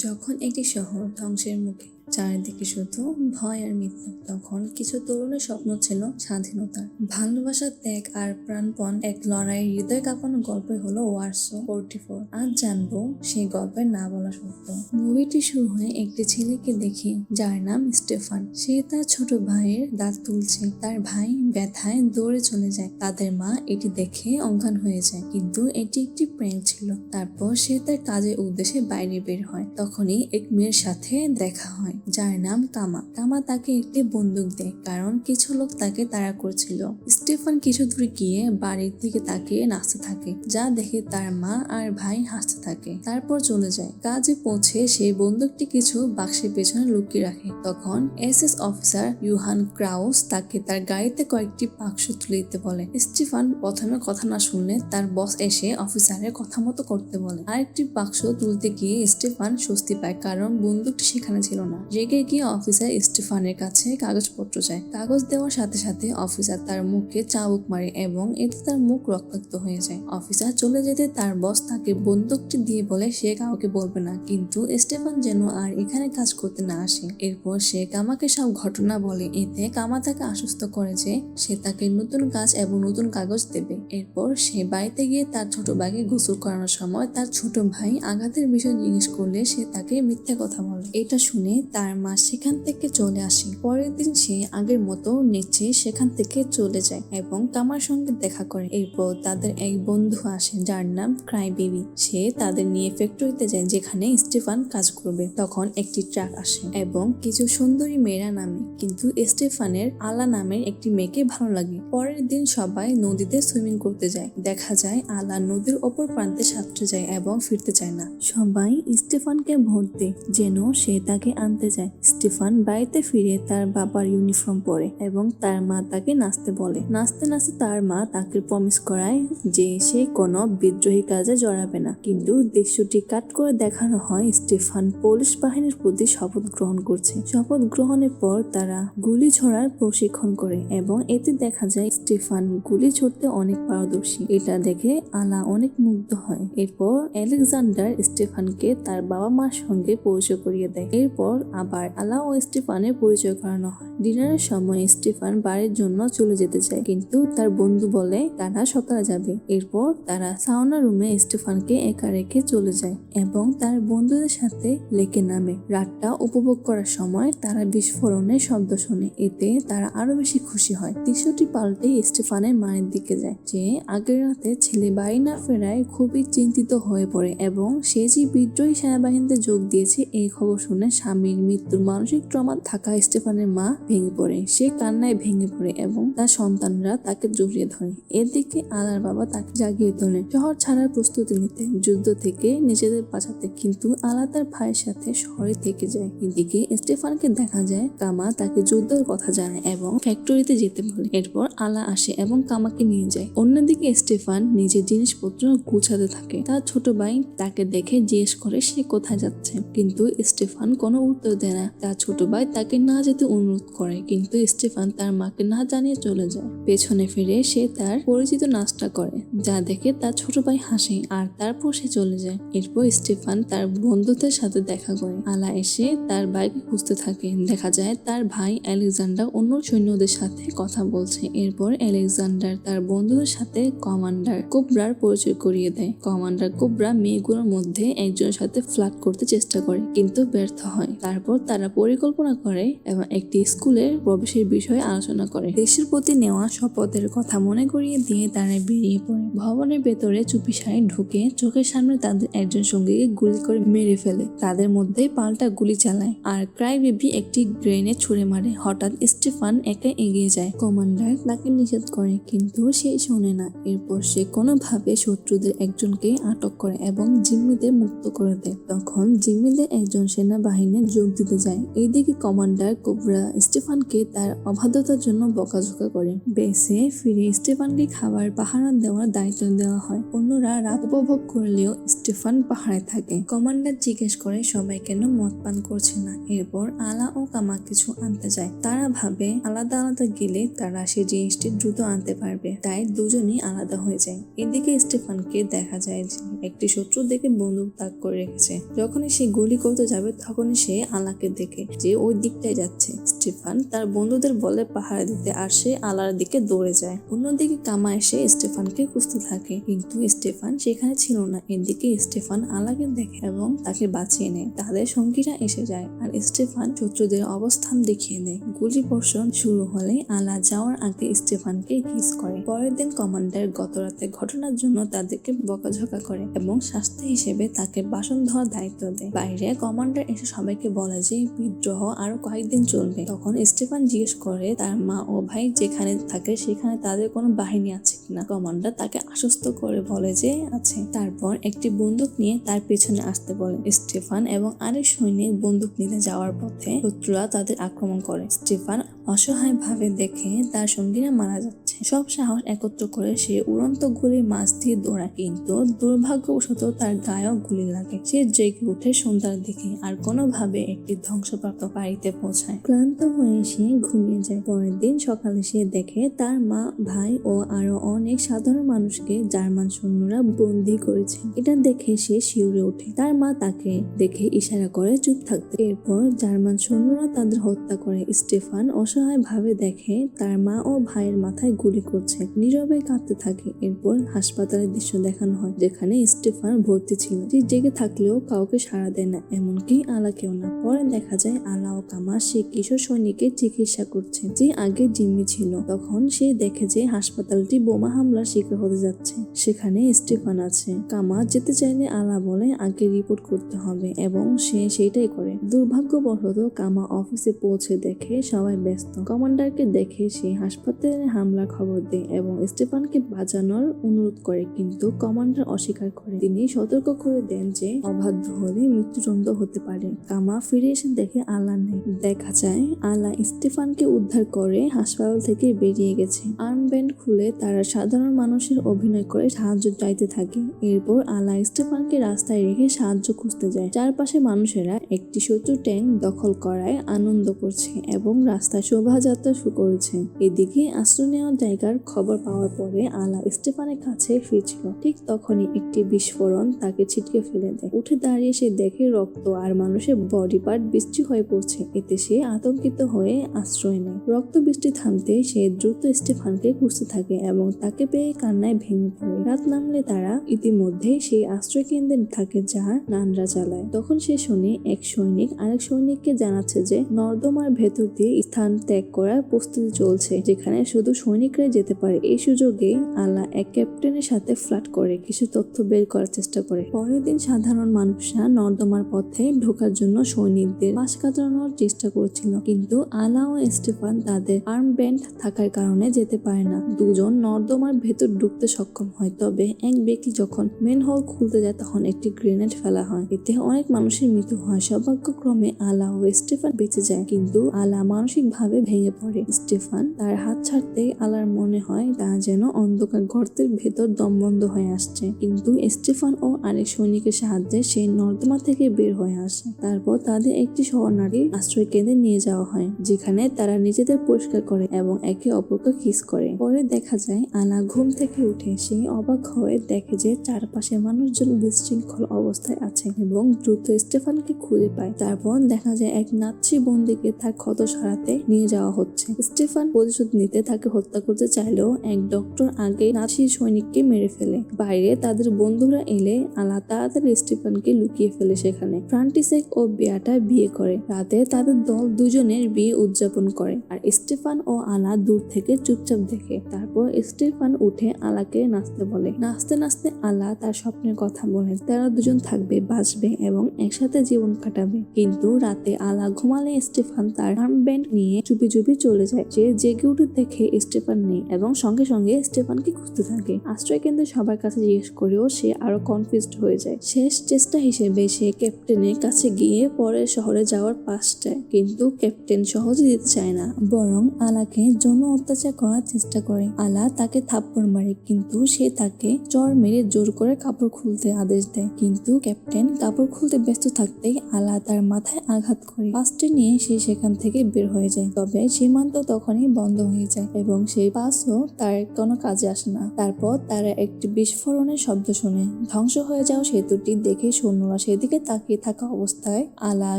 যখন একটি শহর ধ্বংসের মুখে, চারিদিকে শুধু ভয় আর মৃত্যু, তখন কিছু তরুণের স্বপ্ন ছিল স্বাধীনতার। ভালোবাসা, ত্যাগ আর প্রাণপণ এক লড়াইয়ের হৃদয় কাঁপানো গল্পই হলো ওয়ারসো 44। আজ জানবো সেই গল্পের না বলা সত্য। মুভিটি শুরু হয় একটি ছেলেকে দেখে যার নাম স্টেফান। সে তার ছোট ভাইয়ের দাঁত তুলছে। তার ভাই ব্যথায় দৌড়ে চলে যায়। তাদের মা এটি দেখে অজ্ঞান হয়ে যায়, কিন্তু এটি একটি প্র্যাঙ্ক ছিল। তারপর সে তার কাজের উদ্দেশ্যে বাইরে বের হয়। তখনই এক মেয়ের সাথে দেখা হয় যার নাম কামা। কামা তাকে একটি বন্দুক দেয়, কারণ কিছু লোক তাকে তাড়া করছিল। স্টেফান কিছু দূরে গিয়ে বাড়ির দিকে তাকিয়ে নাচতে থাকে, যা দেখে তার মা আর ভাই হাসতে থাকে। তারপর চলে যায়। কাজে পৌঁছে সেই বন্দুকটি কিছু বাক্সের পেছনে লুকিয়ে রাখে। তখন এসএস অফিসার ইউহান ক্রাউস তাকে তার গাড়িতে কয়েকটি বাক্স তুলে দিতে বলে। স্টিফান প্রথমে কথা না শুনলে তার বস এসে অফিসারের কথা মতো করতে বলে। আরেকটি বাক্স তুলতে গিয়ে স্টিফান স্বস্তি পায়, কারণ বন্দুকটি সেখানে ছিল না। রেগে গিয়ে অফিসার স্টিফানের কাছে কাগজপত্র চায়। কাগজ দেওয়ার সাথে সাথে অফিসার তার মুখে চাবুক মারে এবং এতে তার মুখ রক্তাক্ত হয়ে যায়। অফিসার চলে যেতে তার বস তাকে বন্দুকটি দিয়ে বলে সে কাউকে বলবে না, কিন্তু স্টিফান যেন আর এখানে কাজ করতে না আসে। এরপর সে কামাকে সব ঘটনা বলে। এতে কামা তাকে আশ্বস্ত করে যে সে তাকে নতুন কাজ এবং নতুন কাগজ দেবে। এরপর সে বাড়িতে গিয়ে তার ছোট ভাইকে গোসল করানোর সময় তার ছোট ভাই আঘাতের বিষয় জিজ্ঞেস করলে সে তাকে মিথ্যা কথা বলে। এটা শুনে তার মা সেখান থেকে চলে আসে। পরের দিন সে আগের মতো নেচে সেখান থেকে চলে যায় এবং কামার সঙ্গে দেখা করে। এরপর তাদের এক বন্ধু আসে যার নাম ক্রাই বেবি। সে তাদের নিয়ে ফ্যাক্টরিতে যায় যেখানে স্টিফান কাজ করবে। তখন একটি ট্রাক আসে এবং কিছু সুন্দরী মেয়েরা নামে, কিন্তু স্টিফানের আলা নামের একটি মেয়েকে ভালো লাগে। পরের দিন সবাই নদীতে সুইমিং করতে যায়। দেখা যায় আলা নদীর অপর প্রান্তে সাঁতরে যায় এবং ফিরতে চায় না। সবাই স্টিফানকে ভোট দেয় যেন সে তাকে আনতে যায়। স্টিফান বাড়িতে ফিরে তার বাবার ইউনিফর্ম পরে এবং তার মা তাকে নাচতে বলে। নাচতে নাচতে তার মা তাকে প্রমিস করায় যে সে কোনো বিদ্রোহী কাজে জড়াবে না। কিন্তু দৃশ্যটি কাট করে দেখানো হয় স্টিফান পুলিশ বাহিনীর প্রতি শপথ গ্রহণ করছে। শপথ গ্রহণের পর তারা গুলি ছোড়ার প্রশিক্ষণ করে এবং এতে দেখা যায় স্টিফান গুলি ছুড়তে অনেক পারদর্শী। এটা দেখে আলা অনেক মুগ্ধ হয়। এরপর আলেকজান্ডার স্টিফানকে তার বাবা মার সঙ্গে পরিচয় করিয়ে দেয়। এরপর আবার আলা ও স্টিফানের পরিচয় করানো হয়। ডিনারের সময় স্টিফান বাড়ির জন্য চলে যেতে চায়, কিন্তু তার বন্ধু বলে তারা সকালে যাবে। এরপর তারা সাউনা রুমে স্টিফানকে একা রেখে চলে যায় এবং তার বন্ধুদের সাথে লেকে নামে। রাতটা উপভোগ করার সময় তারা বিস্ফোরণের শব্দ শোনে। এতে তারা আরো বেশি খুশি হয়। দৃশ্যটি পাল্টে স্টিফানের মায়ের দিকে যায়, যে আগের রাতে ছেলে বাড়ি না ফেরায় খুবই চিন্তিত হয়ে পড়ে এবং সে যে বিদ্রোহী সেনাবাহিনীতে যোগ দিয়েছে এই খবর শুনে স্বামীর মৃত্যুর মানসিক ট্রমা থাকা স্টিফানের মা ভেঙে পড়ে। সে কান্নায় ভেঙে পড়ে এবং তার সন্তানরা তাকে জড়িয়ে ধরে। এদিকে আলার বাবা তাকে জাগিয়ে তোলে শহর ছাড়ার প্রস্তুতি নিতে, যুদ্ধ থেকে নিজেদের বাঁচাতে, কিন্তু আলা তার ভাইয়ের সাথে শহরে থেকে যায়। এদিকে স্টিফানকে দেখা যায় কামা তাকে যুদ্ধের কথা জানায় এবং ফ্যাক্টরিতে যেতে বলে। এরপর আলা আসে এবং কামাকে নিয়ে যায়। অন্যদিকে স্টিফান নিজের জিনিসপত্র গুছাতে থাকে। তার ছোট ভাই তাকে দেখে জিজ্ঞেস করে সে কোথায় যাচ্ছে, কিন্তু স্টিফান কোনো উত্তর দেয় না। তার ছোট ভাই তাকে না যেতে অনুরোধ করে, কিন্তু স্টিফান তার মাকে না জানিয়ে চলে যায়। পেছনে ফিরে সে তার পরিচিত নাচটা করে, যা দেখে তার ছোট ভাই হাসে আর তারপর সে চলে যায়। এরপর স্টিফান তার বন্ধুদের সাথে দেখা করে। আলা এসে তার ভাইকে খুঁজতে থাকে। দেখা যায় তার ভাই আলেকজান্ডার অন্য সৈন্যদের সাথে কথা বলছে। এরপর আলেকজান্ডার তার বন্ধুদের সাথে কমান্ডার কোবরার পরিচয় করিয়ে দেয়। কমান্ডার কোবরা মেয়েগুলোর মধ্যে একজনের সাথে ফ্লার্ট করতে চেষ্টা করে, কিন্তু ব্যর্থ হয়। তারপর তারা পরিকল্পনা করে এবং একটি স্কুলের প্রবেশের বিষয়ে আলোচনা করে। দেশের প্রতি নেওয়া শপথের কথা মনে করিয়ে দিয়ে তারা বেরিয়ে পড়ে। ভবনের ভেতরে চুপিসারে ঢুকে চোখের সামনে তাদের একজন সঙ্গীকে গুলি করে মেরে ফেলে। তাদের মধ্যে পাল্টা গুলি চালায় আর ক্রাই বেবি একটি গ্রেনেড ছুড়ে মারে। হঠাৎ স্টিফান একা এগিয়ে যায়। কমান্ডার তাকে নিষেধ করে, কিন্তু সে শোনে না। এরপর সে কোনোভাবে শত্রুদের একজনকে আটক করে এবং জিম্মিদের মুক্ত করে দেয়। তখন জিম্মিদের একজন সেনাবাহিনীর যোগ দিতে যায়। এইদিকে কমান্ডার কোবরা স্টিফানকে তার অবাধ্যতার জন্য বকাঝকা করে। বেসে ফিরে স্টিফানকে খাবার পাহারা দেওয়ার দায়িত্ব দেওয়া হয়। অন্যরা রাত উপভোগ করলেও স্টিফান পাহারায় থাকে। কমান্ডার জিজ্ঞেস করে সবাই কেন মদ পান করছে না। এরপর আলা ও কামা কিছু আনতে যায়। তারা ভাবে আলাদা আলাদা গেলে তারা সেই জিনিসটি দ্রুত আনতে পারবে, তাই দুজনই আলাদা হয়ে যায়। এদিকে স্টিফানকে দেখা যায় যে একটি শত্রু দেখে বন্দুক তাক করে রেখেছে। যখনই সে গুলি করতে যাবে তখনই সে আলাকে দেখে যে ওই দিকটাই যাচ্ছে। স্টিফান তার বন্ধুদের বলে পাহারা দিতে, আর সে আলার দিকে দৌড়ে যায়। অন্যদিকে কামা এসে স্টিফানকে খুঁজতে থাকে, কিন্তু স্টিফান সেখানে ছিল না। এদিকে স্টিফান আলাকে দেখে এবং তাকে বাঁচিয়ে নেয়। তাদের সঙ্গীরা এসে যায় আর স্টিফান শত্রুদের অবস্থান দেখিয়ে দেয়। গুলি বর্ষণ শুরু হলে আলা যাওয়ার আগে স্টিফানকে কিস করে। পরের দিন কমান্ডার গত রাতে ঘটনার জন্য তাদেরকে বকাঝকা করে এবং শাস্তি হিসেবে তাকে বাসন ধোয়ার দায়িত্ব দেয়। বাইরে কমান্ডার এসে সবাইকে বলে যে বিদ্রোহ আরো কয়েকদিন চলবে। তখন স্টিফান জিজ্ঞেস করে তার মা ও ভাই যেখানে থাকে সেখানে তাদের কোনো বাহিনী আছে কিনা। কমান্ডার তাকে আশ্বস্ত করে বলে যে আছে। তারপর একটি বন্দুক নিয়ে তার পেছনে আসতে বলে। স্টিফান এবং আরেক সৈনিক বন্দুক নিতে যাওয়ার পথে শত্রুরা তাদের আক্রমণ করে। স্টিফান অসহায় ভাবে দেখে তার সঙ্গীরা মারা যাচ্ছে। সব সাহস একত্র করে সে উড়ন্ত গুলির মাছ দিয়ে দৌড়ায়, কিন্তু দুর্ভাগ্যবশত তার গায়েও গুলি লাগে। সে জেগে উঠে সন্ধ্যার দিকে আর কোনোভাবে একটি ধ্বংসপ্রাপ্ত বাড়িতে পৌঁছায়। ক্লান্ত হয়ে সে ঘুমিয়ে যায়। পরের দিন সকালে সে দেখে তার মা, ভাই ও আরো অনেক সাধারণ মানুষকে জার্মান সৈন্যরা বন্দী করেছে। এটা দেখে সে শিউরে ওঠে। তার মা তাকে দেখে ইশারা করে চুপ থাকতে। এরপর জার্মান সৈন্যরা তাদের হত্যা করে। স্টিফান অসহায় ভাবে দেখে তার মা ও ভাইয়ের মাথায় গুলি করছে, নীরবে কাঁদতে থাকে। এরপর হাসপাতালের দৃশ্য দেখানো হয় যেখানে স্টিফান ভর্তি ছিল। সে জেগে থাকলেও কাউকে সাড়া দেয় না, এমনকি আলাকেও না। পরে দেখা যায় আলা ও কামা সে কিশোর সৈনিকের চিকিৎসা করছে যে আগে জিম্মি ছিল। তখন সে দেখে যে হাসপাতালটি বোমা হামলার শিকার হতে যাচ্ছে। সেখানে স্টিফান আছে। কামা যেতে চাইলে আলা বলে আগে রিপোর্ট করতে হবে এবং সে সেটাই করে। দুর্ভাগ্যবশত কামা অফিসে পৌঁছে দেখে সবাই ব্যস্ত। কমান্ডারকে দেখে সে হাসপাতালে হামলার খবর দেয় এবং স্টিফানকে বাঁচানোর অনুরোধ করে, কিন্তু কমান্ডার অস্বীকার করে। তিনি সতর্ক করে দেন যে অবাধ্য হলে মৃত্যুদণ্ড হতে পারে। কামা ফিরে এসে দেখে আলা নেই। দেখা যায় আলা স্টিফানকে উদ্ধার করে হাসপাতাল থেকে বেরিয়ে গেছে। আর্মব্যান্ড খুলে তারা সাধারণ মানুষের অভিনয় করে সাহায্য চাইতে থাকে। এরপর আলা স্টিফানকে রাস্তায় রেখে সাহায্য খুঁজতে যায়। চারপাশে মানুষেরা একটি শত্রু ট্যাঙ্ক দখল করায় আনন্দ করছে এবং রাস্তায় শোভাযাত্রা শুরু করেছে। এদিকে আশ্রয় নেওয়ার জায়গার খবর পাওয়ার পরে আলা স্টিফানের কাছে ফিরছিল। ঠিক তখনই একটি বিস্ফোরণ তাকে ছিটকে ফেলে দেয়। উঠে দাঁড়িয়ে সে দেখে রক্ত আর মানুষের বডি পার্ট বৃষ্টি হয়ে পড়ছে। এতে সে আতঙ্কিত হয়ে আশ্রয় নেয়। রক্ত বৃষ্টি থামতে সে দ্রুত স্টিফানকে খুঁজতে থাকে এবং তাকে পেয়ে কান্নায় ভেঙে পড়ে। রাত নামলে তারা ইতিমধ্যে সেই আশ্রয় কেন্দ্রে থাকে যা নানরা চালায়। তখন সে শুনে এক সৈনিক আরেক সৈনিককে জানাচ্ছে যে নর্দমার ভেতর দিয়ে স্থান ত্যাগ করার প্রস্তুতি চলছে, যেখানে শুধু সৈনিকরাই যেতে পারে। এই সুযোগে আলা এক ক্যাপ্টেনের সাথে ফ্লার্ট করে কিছু তথ্য বের করার চেষ্টা করে। পরের দিন সাধারণ মানুষরা নর্দমার পথে ঢোকার জন্য সৈনিকদের পাশ কাটানোর চেষ্টা করছিল, কিন্তু আলা ও স্টিফান তাদের আর্ম ব্যান্ড থাকার কারণে যেতে পারে না। দুজন নর্দমার ভেতর ঢুকতে সক্ষম হয়, তবে এক ব্যক্তি যখন মেন হল খুলতে যায় তখন একটি গ্রেনেড ফেলা হয়। এতে অনেক মানুষের মৃত্যু হয়। সৌভাগ্যক্রমে আলা ও স্টিফান বেঁচে যায়, কিন্তু আলা মানসিকভাবে ভেঙে পড়ে। স্টিফান তার হাত ছাড়তেই আলার মনে হয় তা যেন অন্ধকার গর্তের ভেতর দম বন্ধ হয়ে আসছে, কিন্তু স্টিফান ও আরেক সৈনিকের সাহায্যে সে নর্দমা থেকে বের হয়ে আসে। তারপর তাদের একটি শরণার্থী আশ্রয় কেন্দ্রে নিয়ে যাওয়া হয়, যেখানে তারা নিজেদের পরিষ্কার করে এবং একে অপরকে কিস করে। পরে দেখা যায় আলা ঘুম থেকে উঠে সে অবাক হয়ে দেখে যে চারপাশে মানুষজন বিশৃঙ্খল অবস্থায় আছে এবং দ্রুত স্টিফানকে খুঁজে পায়। তারপর দেখা যায় এক নাৎসি বন্দীকে তার ক্ষত সারাতে নিয়ে যাওয়া হচ্ছে। স্টিফান প্রতিশোধ নিতে তাকে হত্যা করতে চাইলেও এক ডক্টর আগে নাৎসি সৈনিককে মেরে ফেলে। বাইরে তাদের বন্ধুরা এলে আলা তাড়াতাড়ি স্টিফানকে লুকিয়ে ফেলে সেখানে। ফ্রান্টিসেক ও বেয়াটা বিয়ে করে। রাতে তাদের দল দুজনের বিয়ে উদযাপন করে আর স্টিফান ও আলা দূর থেকে চুপচাপ দেখে। তারপর স্টিফান উঠে আলাকে নাচতে বলে। নাচতে নাচতে আলা তার স্বপ্নের কথা বলে তারা দুজন থাকবে, বাঁচবে এবং একসাথে জীবন কাটাবে। কিন্তু রাতে আলা ঘুমালে স্টিফান তার আর্মব্যান্ড নিয়ে চুপি চুপি চলে যায়। যে জেগে উঠে দেখে স্টিফান নেই এবং সঙ্গে সঙ্গে স্টেফানকে খুঁজতে থাকে। আশ্রয় কিন্তু সবার কাছে জিজ্ঞেস করেও সে আরো কনফিউজড হয়ে যায়। শেষ চেষ্টা হিসেবে সে ক্যাপ্টেনের কাছে গিয়ে পরের শহরে যাওয়ার পাস চায়, কিন্তু ক্যাপ্টেন সহজে দিতে চায় না, বরং আলাকে যৌন অত্যাচার করার চেষ্টা করে। আলা তাকে থাপ্পড় মারে, কিন্তু সে তাকে চড় মেরে জোর করে কাপড় খুলতে আদেশ দেয়, কিন্তু ক্যাপ্টেন কাপড় খুলতে ব্যস্ত থাকতেই আলা তার মাথায় আঘাত করে। পাসটি নিয়ে সে সেখান থেকে বের হয়ে যায়, তবে সীমান্ত তখনই বন্ধ হয়ে যায় এবং সেই পাসও তার কোনো কাজে আসে না। তারপর তারা একটি বিস্ফোরণের শব্দ শুনে। ধ্বংস হয়ে যাওয়া সেতুটি দেখে সৈন্যরা সেদিকে তাকিয়ে থাকা অবস্থায় আলা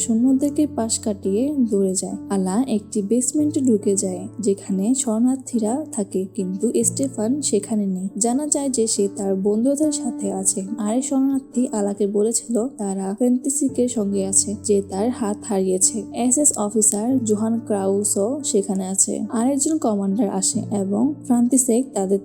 সৈন্যদেরকে পাশ কাটিয়ে দৌড়ে যায়। আলা একটি বেসমেন্টে ঢুকে যায় যেখানে শরণার্থীরা থাকে, কিন্তু স্টেফান সেখানে নেই। জানা যায় যে সে তার বন্ধুদের সাথে আছে। আরেক শরণার্থী আলাকে বলেছিল তারা ফ্যান্টাসিকের সঙ্গে আছে, যে তার হাত হারিয়েছে। এসএস অফিসার জোহান ক্রাউসও সেখানে আছে। আরেকজন কমান্ডার আসে এবং ফ্রান্তিসেক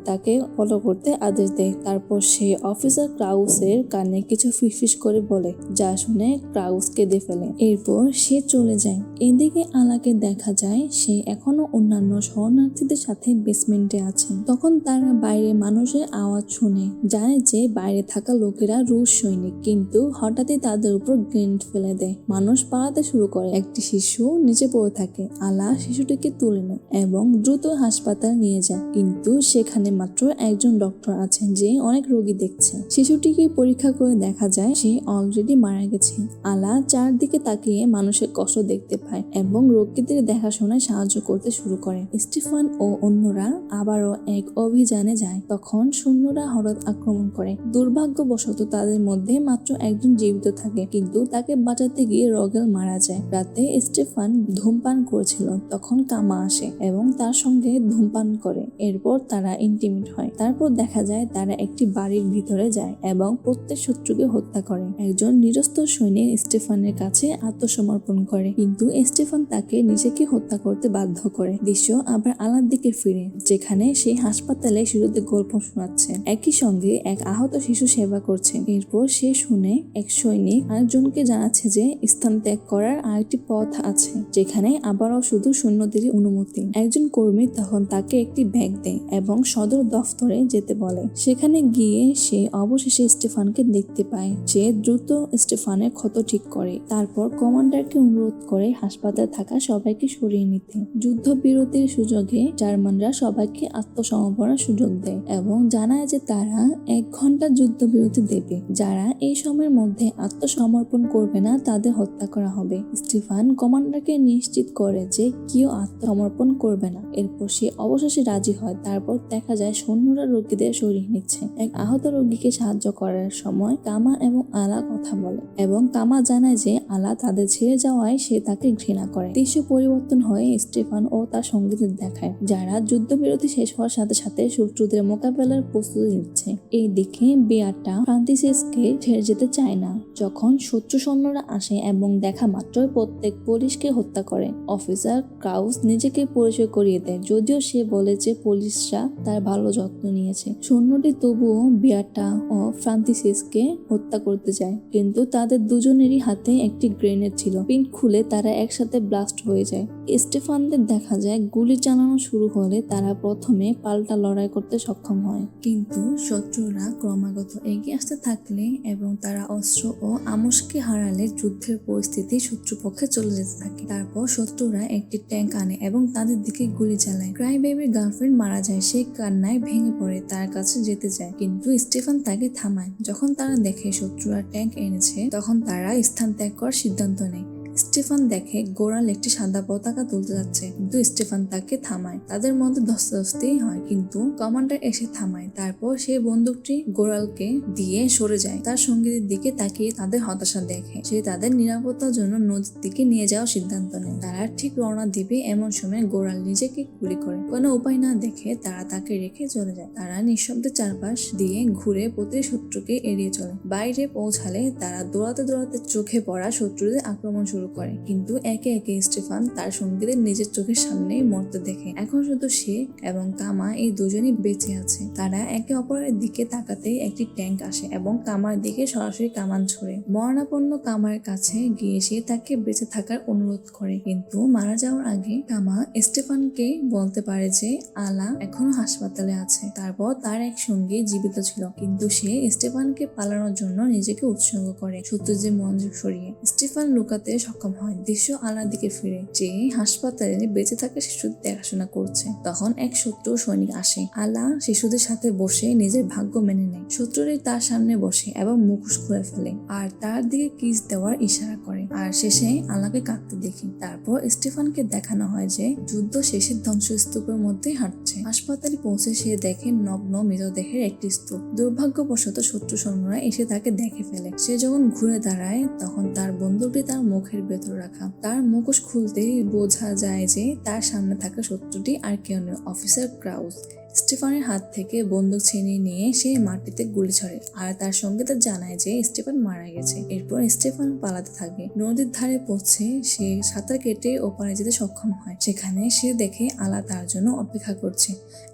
তাকে ফলো করতে আদেশ দেয়। তারপর সে অফিসার ক্রাউসের কানে কিছু ফিসফিস করে বলে, যা শুনে ক্রাউস কেঁদে ফেলে। এরপর সে চলে যায়। এদিকে আলাকে দেখা যায় সে এখনো অন্যান্য শরণার্থীদের সাথে বেসমেন্টে আছে। তখন তারা বাইরে মানুষের আওয়াজ শুনে, জানে যে বাইরে থাকা লোকেরা রুশ সৈনিক, কিন্তু হঠাৎই তাদের উপর গ্রেনেড ফেলে দেয়। মানুষ পালাতে শুরু করে। একটি শিশু নিচে পড়ে থাকে। আলা শিশুটিকে তুলে নেয় এবং দ্রুত হাসপাতালে নিয়ে যায়, কিন্তু সেখানে মাত্র একজন ডক্টর আছেন যে অনেক রোগী দেখছে। শিশুটিকে পরীক্ষা করে দেখা যায় সে অলরেডি মারা গেছে। আলা চারদিকে তাকিয়ে মানুষের কষ্ট দেখতে পায় এবং রোগীদের দেখাশোনায় সাহায্য করতে শুরু করে। স্টিফান ও অন্যরা আবারও এক অভিযানে যায়। তখন সৈন্যরা হঠাৎ আক্রমণ করে। দুর্ভাগ্যবশত তাদের মধ্যে মাত্র একজন জীবিত থাকে, কিন্তু তাকে বাঁচাতে গিয়ে রগেল মারা যায়। রাতে স্টিফান ধূমপান করেছিল, তখন কামা আসে এবং তার সঙ্গে ধূমপান করে। এরপর তারা ইন্টিমেট হয়। তারপর দেখা যায় তারা একটি বাড়ির ভিতরে যায় এবং প্রত্যেক শত্রুকে হত্যা করে। একজন নিরস্ত্র সৈনিক স্টিফানের কাছে আত্মসমর্পণ করে, কিন্তু স্টিফান তাকে নিজেকে হত্যা করতে বাধ্য করে। দৃশ্য আবার আলার দিকে ফিরে, যেখানে সে হাসপাতালে শিশুদের গল্প শোনাচ্ছে, একই সঙ্গে এক আহত শিশু সেবা করছে। এরপর সে শুনে এক সৈনিক আরেকজনকে জানাচ্ছে যে স্থান ত্যাগ করার আরেকটি পথ আছে, যেখানে আবারও শুধু সৈন্যদেরই অনুমতি। একজন কর্মী তখন তাকে একটি ব্যাগ দেয় এবং সদর দফতরে যেতে বলে। সেখানে গিয়ে সে অবশেষে স্টিফানকে দেখতে পায়। সে দ্রুত স্টিফানের ক্ষত ঠিক করে, তারপর কমান্ডারকে অনুরোধ করে হাসপাতালে থাকা সবাইকে সরিয়ে নিতে। যুদ্ধবিরতির সুযোগে জার্মানরা সবাইকে আত্মসমর্পণের সুযোগ দেয় এবং জানায় যে তারা 1 ঘন্টা যুদ্ধবিরতি দেবে। যারা এই সময়ের মধ্যে আত্মসমর্পণ করবে না তাদের হত্যা করা হবে। স্টিফান কমান্ডারকে নিশ্চিত করে যে কেউ আত্মসমর্পণ করবে না। এরপর সে অবশেষে রাজি হয়। তারপর দেখা যায় সৈন্যরা রোগীদের সরিয়ে নিচ্ছে। এক আহত রোগীকে সাহায্য করার সময় কামা এবং আলা কথা বলে এবং কামা জানায় যে আলা তাদের ছেড়ে যাওয়ায় সে তাকে ঘৃণা করে। দৃশ্য পরিবর্তন হয়ে স্টিফান ও তার সঙ্গীদের দেখায়, যারা যুদ্ধবিরতি শেষ হওয়ার সাথে সাথে শত্রুদের মোকাবেলার প্রস্তুতি নিচ্ছে। এই দিকে বেয়াটা ফ্রান্তিসেসকে ছেড়ে যেতে চায় না। যখন শত্রু সৈন্যরা আসে এবং দেখা মাত্রই প্রত্যেক পুলিশকে হত্যা করে। অফিসার ক্রাউস নিজেকে পরিচয় করিয়ে দেয়, যদিও সে বলে যে পুলিশরা তার ভালো যত্ন নিয়েছে। সৈন্যটি তবুও বেয়াটা ও ফ্রান্তিসেসকে হত্যা করতে যায়, কিন্তু তাদের দুজনেরই হাতে একটি গ্রেনেড ছিল। পিন খুলে তারা একসাথে ব্লাস্ট হয়ে যায়। স্টেফানদের দেখা যায় গুলি চালানো শুরু হলে তারা প্রথমে পাল্টা লড়াই করতে সক্ষম হয়, কিন্তু শত্রুরা ক্রমাগত এগিয়ে আসতে থাকলে এবং তারা অস্ত্র ও আমোসকে হারালে যুদ্ধের পরিস্থিতি শত্রুপক্ষে চলে যেতে থাকে। তারপর শত্রুরা একটি ট্যাঙ্ক আনে এবং তাদের দিকে গুলি চালায়। ক্রাই বেবির গার্লফ্রেন্ড মারা যায়। সে কান্নায় ভেঙে পড়ে তার কাছে যেতে যায়, কিন্তু স্টিফান তাকে থামায়। যখন তারা দেখে শত্রুরা ট্যাঙ্ক এনেছে, তখন তারা স্থান ত্যাগ করার সিদ্ধান্ত নেয়। স্টিফান দেখে গোরাল একটি সাদা পতাকা তুলতে যাচ্ছে, কিন্তু স্টিফান তাকে থামায়। তাদের মধ্যে ধস্তাধস্তি হয়, কিন্তু কমান্ডার এসে থামায়। তারপর সে বন্দুকটি গোরালকে দিয়ে সরে যায়। তার সঙ্গীদের দিকে তাকিয়ে তাদের হতাশা দেখে। সে তাদের নিরাপত্তার জন্য নদীর দিকে নিয়ে যাওয়ার সিদ্ধান্ত নেয়। তারা ঠিক রওনা দিবে, এমন সময় গোরাল নিজেকে গুলি করে। কোনো উপায় না দেখে তারা তাকে রেখে চলে যায়। তারা নিঃশব্দে চারপাশ দিয়ে ঘুরে প্রতি শত্রুকে এড়িয়ে চলে। বাইরে পৌঁছালে তারা দৌড়াতে দৌড়াতে চোখে পড়া শত্রুদের আক্রমণ শুরু শুরু করে, কিন্তু একে একে স্টিফান তার সঙ্গীদের নিজের চোখের সামনেই মরতে দেখে। এখন শুধু সে এবং কামা এই দুজনই বেঁচে আছে। তারা একে অপরের দিকে তাকাতেই একটি ট্যাঙ্ক আসে এবং কামার দিকে সরাসরি কামান ছুড়ে। মরণাপন্ন কামার কাছে গিয়ে সে তাকে বেঁচে থাকার অনুরোধ করে, কিন্তু মারা যাওয়ার আগে কামা স্টিফানকে বলতে পারে যে আলা এখনো হাসপাতালে আছে। তারপর তার এক সঙ্গী জীবিত ছিল, কিন্তু সে স্টিফানকে পালানোর জন্য নিজেকে উৎসর্গ করে শত্রুদের মনোযোগ সরিয়ে। স্টিফান লুকাতে সক্ষম হয়। দৃশ্য আলার দিকে ফিরে, যে হাসপাতালে বেঁচে থাকা শিশুদের দেখাশোনা করছে। তখন এক শত্রু সৈনিক আসে। আলা শিশুদের সাথে বসে নিজের ভাগ্য মেনে নেয়। শত্রুটি তার সামনে বসে এবং মুখোশ খুলে ফেলে আর তার দিকে কিস দেওয়ার ইশারা করে। আর শেষে আলাকে কাঁদতে দেখি। তারপর স্টিফানকে দেখানো হয় যে যুদ্ধ শেষের ধ্বংসস্তূপের মধ্যে হাঁটছে। হাসপাতালে পৌঁছে সে দেখে নগ্ন মৃতদেহের একটি স্তূপ। দুর্ভাগ্যবশত শত্রু সৈন্যরা এসে তাকে দেখে ফেলে। সে যখন ঘুরে দাঁড়ায় তখন তার বন্দুকটি তার মুখের ভেতর রাখা। তার মুখোশ খুলতেই বোঝা যায় যে তার সামনে থাকা শত্রুটি আর কেউ নয়, অফিসার ক্রাউস। স্টিফানের হাত থেকে বন্দুক ছিনিয়ে নিয়ে সে মাটিতে গুলি ছড়ে আর তার সঙ্গীদের জানায় যে স্টিফান মারা গেছে। এরপর স্টিফান পালাতে থাকে। নদীর ধারে পৌঁছে সে সাঁতার কেটে ওপারে যেতে সক্ষম হয়। সেখানে সে দেখে আলা তার জন্য অপেক্ষা করছে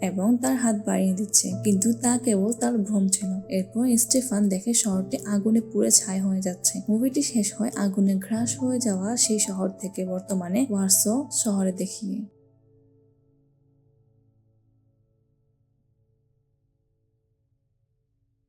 এবং তার হাত বাড়িয়ে দিচ্ছে, কিন্তু তা কেবল তার ভ্রম ছিল। এরপর স্টিফান দেখে শহরটি আগুনে পুড়ে ছাই হয়ে যাচ্ছে। মুভিটি শেষ হয় আগুনে গ্রাস হয়ে যাওয়া সেই শহর থেকে বর্তমানে ওয়ারসো শহরে দেখিয়ে।